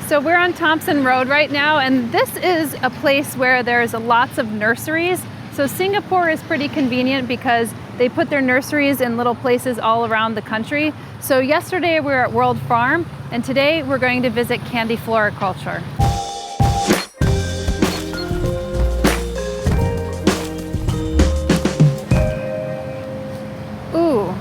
So we're on Thomson Road right now, and this is a place where there's lots of nurseries. So Singapore is pretty convenient because they put their nurseries in little places all around the country. So yesterday we were at World Farm, and today we're going to visit Candy Floriculture. Ooh,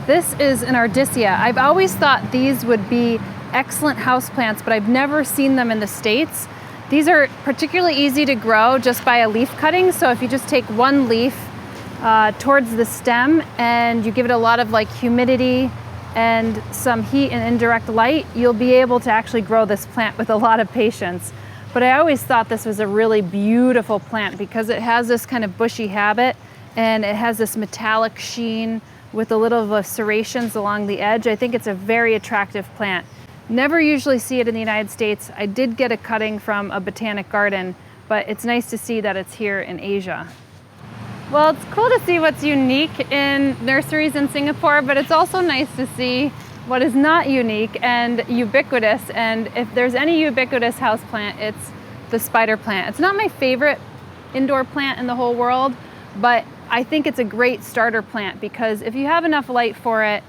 this is an ardisia. I've always thought these would be excellent houseplants, but I've never seen them in the States. These are particularly easy to grow just by a leaf cutting. So if you just take one leaf towards the stem and you give it a lot of humidity and some heat and indirect light, you'll be able to actually grow this plant with a lot of patience. But I always thought this was a really beautiful plant because it has this kind of bushy habit and it has this metallic sheen with a little of a serrations along the edge. I think it's a very attractive plant. Never usually see it in the United States. I did get a cutting from a botanic garden, but it's nice to see that it's here in Asia. Well, it's cool to see what's unique in nurseries in Singapore, but it's also nice to see what is not unique and ubiquitous. And if there's any ubiquitous houseplant, it's the spider plant. It's not my favorite indoor plant in the whole world, but I think it's a great starter plant because if you have enough light for it,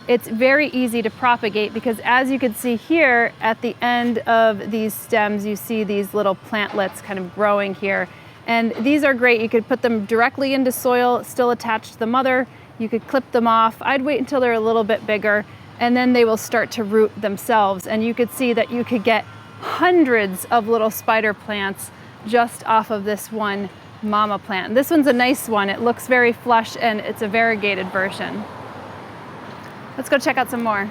it's very easy to propagate because as you can see here at the end of these stems, you see these little plantlets kind of growing here. And these are great. You could put them directly into soil, still attached to the mother. You could clip them off. I'd wait until they're a little bit bigger and then they will start to root themselves. And you could see that you could get hundreds of little spider plants just off of this one mama plant. And this one's a nice one. It looks very flush and it's a variegated version. Let's go check out some more.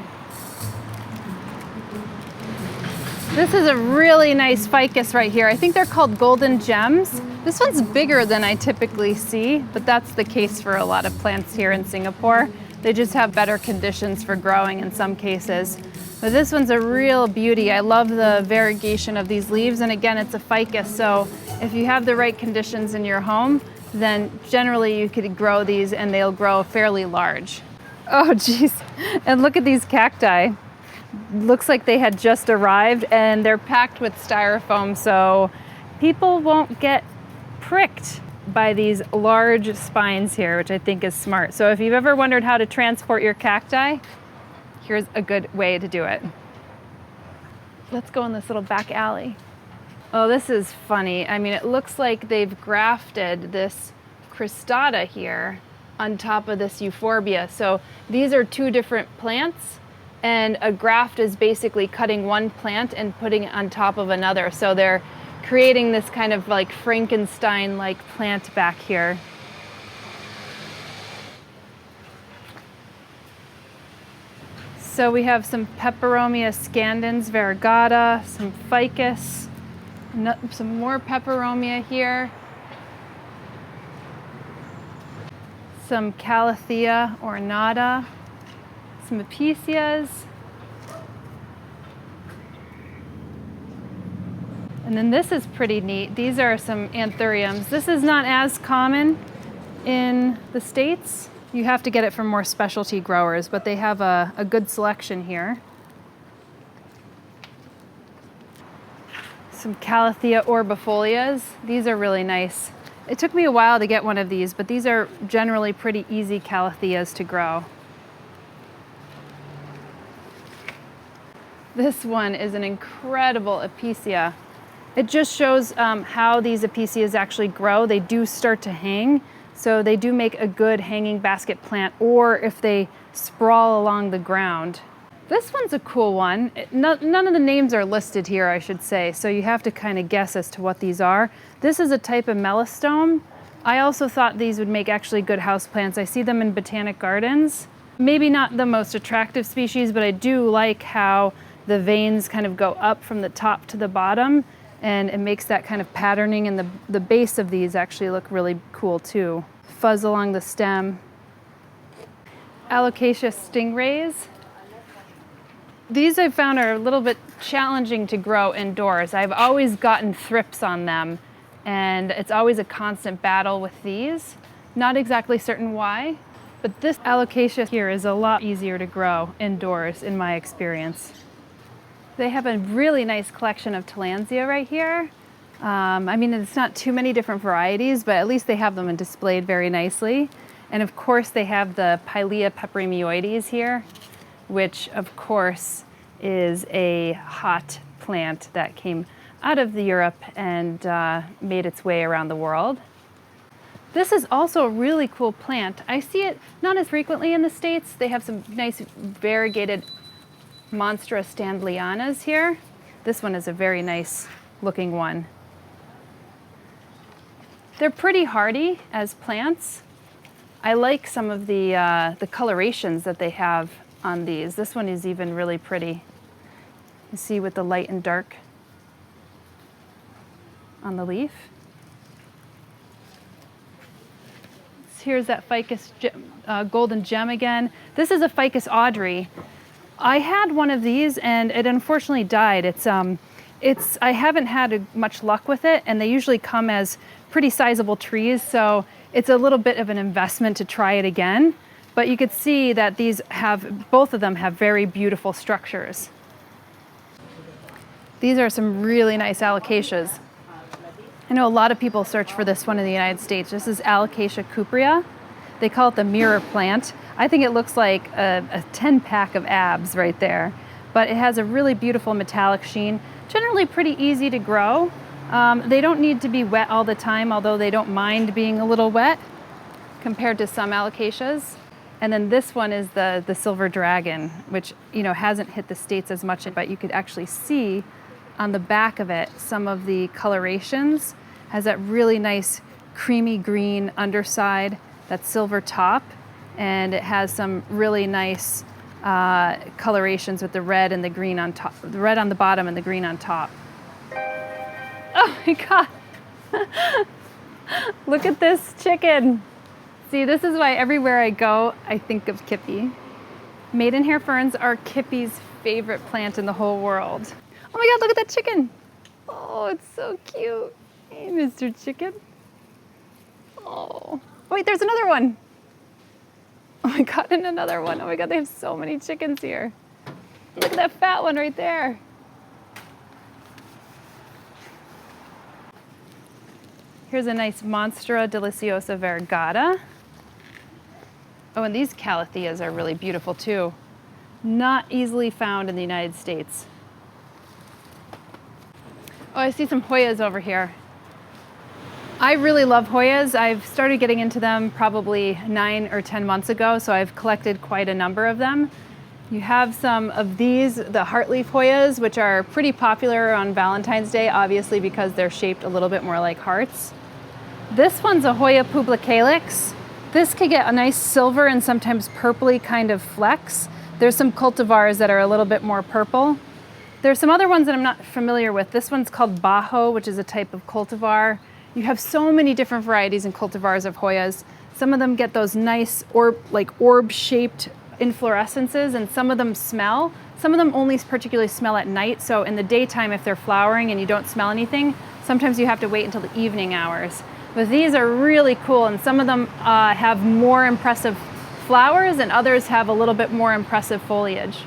This is a really nice ficus right here. I think they're called golden gems. This one's bigger than I typically see, but that's the case for a lot of plants here in Singapore. They just have better conditions for growing in some cases. But this one's a real beauty. I love the variegation of these leaves. And again, it's a ficus. So if you have the right conditions in your home, then generally you could grow these and they'll grow fairly large. Oh geez, and look at these cacti. Looks like they had just arrived and they're packed with styrofoam so people won't get pricked by these large spines here, which I think is smart. So if you've ever wondered how to transport your cacti, here's a good way to do it. Let's go in this little back alley. Oh, this is funny. I mean, it looks like they've grafted this Cristata here on top of this Euphorbia. So these are two different plants and a graft is basically cutting one plant and putting it on top of another. So they're creating this kind of like Frankenstein-like plant back here. So we have some Peperomia scandens, Variegata, some Ficus, some more Peperomia here. Some Calathea ornata, some Epissias, and then this is pretty neat. These are some Anthuriums. This is not as common in the States. You have to get it from more specialty growers, but they have a good selection here. Some Calathea orbifolias. These are really nice. It took me a while to get one of these, but these are generally pretty easy Calatheas to grow. This one is an incredible Episcia. It just shows how these Epicias actually grow. They do start to hang, so they do make a good hanging basket plant, or if they sprawl along the ground. This one's a cool one. None of the names are listed here, I should say, so you have to kind of guess as to what these are. This is a type of melastome. I also thought these would make actually good houseplants. I see them in botanic gardens. Maybe not the most attractive species, but I do like how the veins kind of go up from the top to the bottom, and it makes that kind of patterning, and the base of these actually look really cool too. Fuzz along the stem. Alocasia Stingrays. These I've found are a little bit challenging to grow indoors. I've always gotten thrips on them, and it's always a constant battle with these. Not exactly certain why, but this Alocasia here is a lot easier to grow indoors in my experience. They have a really nice collection of tillandsia right here. I mean, it's not too many different varieties, but at least they have them displayed very nicely. And of course, they have the Pilea peperomioides here, which of course is a hot plant that came out of Europe and made its way around the world. This is also a really cool plant. I see it not as frequently in the States. They have some nice variegated Monstera standleyanas here. This one is a very nice looking one. They're pretty hardy as plants. I like some of the colorations that they have on these. This one is even really pretty. You see with the light and dark on the leaf. Here's that Ficus golden gem again. This is a Ficus Audrey. I had one of these and it unfortunately died. I haven't had much luck with it, and they usually come as pretty sizable trees, so it's a little bit of an investment to try it again. But you could see that both of them have very beautiful structures. These are some really nice alocasias. I know a lot of people search for this one in the United States. This is Alocasia cuprea. They call it the mirror plant. I think it looks like a 10-pack of abs right there. But it has a really beautiful metallic sheen. Generally pretty easy to grow. They don't need to be wet all the time, although they don't mind being a little wet compared to some alocasias. And then this one is the silver dragon, which hasn't hit the States as much, but you could actually see on the back of it some of the colorations. Has that really nice creamy green underside, that silver top, and it has some really nice colorations with the red and the green on top, the red on the bottom and the green on top. Oh my God. Look at this chicken. See, this is why everywhere I go, I think of Kippy. Maidenhair ferns are Kippy's favorite plant in the whole world. Oh my God, look at that chicken. Oh, it's so cute. Hey, Mr. Chicken. Oh, wait, there's another one. Oh my God, and another one. Oh my God, they have so many chickens here. Look at that fat one right there. Here's a nice Monstera deliciosa variegata. Oh, and these Calatheas are really beautiful too. Not easily found in the United States. Oh, I see some Hoyas over here. I really love Hoyas. I've started getting into them probably 9 or 10 months ago, so I've collected quite a number of them. You have some of these, the heartleaf Hoyas, which are pretty popular on Valentine's Day, obviously because they're shaped a little bit more like hearts. This one's a Hoya publicalis. This can get a nice silver and sometimes purpley kind of flecks. There's some cultivars that are a little bit more purple. There's some other ones that I'm not familiar with. This one's called Bajo, which is a type of cultivar. You have so many different varieties and cultivars of Hoyas. Some of them get those nice orb-shaped inflorescences, and some of them smell. Some of them only particularly smell at night, so in the daytime, if they're flowering and you don't smell anything, sometimes you have to wait until the evening hours. But these are really cool, and some of them have more impressive flowers, and others have a little bit more impressive foliage.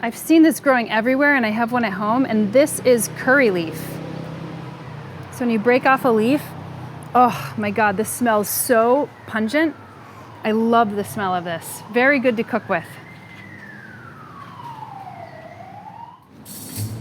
I've seen this growing everywhere, and I have one at home, and this is curry leaf. So when you break off a leaf, oh my God, this smells so pungent. I love the smell of this. Very good to cook with.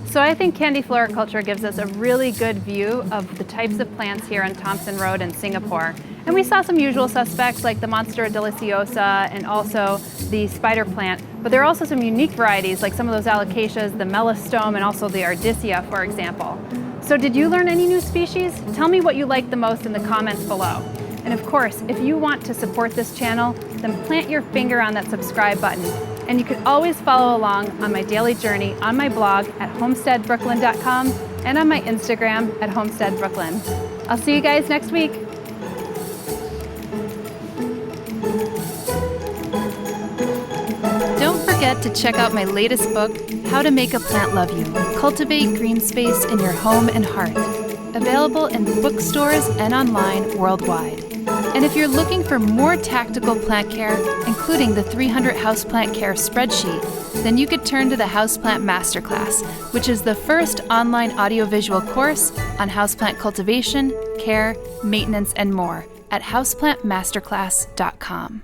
So I think Candy Floriculture gives us a really good view of the types of plants here on Thomson Road in Singapore. And we saw some usual suspects like the Monstera deliciosa and also the spider plant, but there are also some unique varieties like some of those alocasias, the Melastomataceae, and also the Ardisia, for example. So did you learn any new species? Tell me what you liked the most in the comments below. And of course, if you want to support this channel, then plant your finger on that subscribe button. And you can always follow along on my daily journey on my blog at homesteadbrooklyn.com and on my Instagram at homesteadbrooklyn. I'll see you guys next week. Don't forget to check out my latest book, How to Make a Plant Love You. Cultivate green space in your home and heart. Available in bookstores and online worldwide. And if you're looking for more tactical plant care, including the 300 houseplant care spreadsheet, then you could turn to the Houseplant Masterclass, which is the first online audiovisual course on houseplant cultivation, care, maintenance, and more at houseplantmasterclass.com.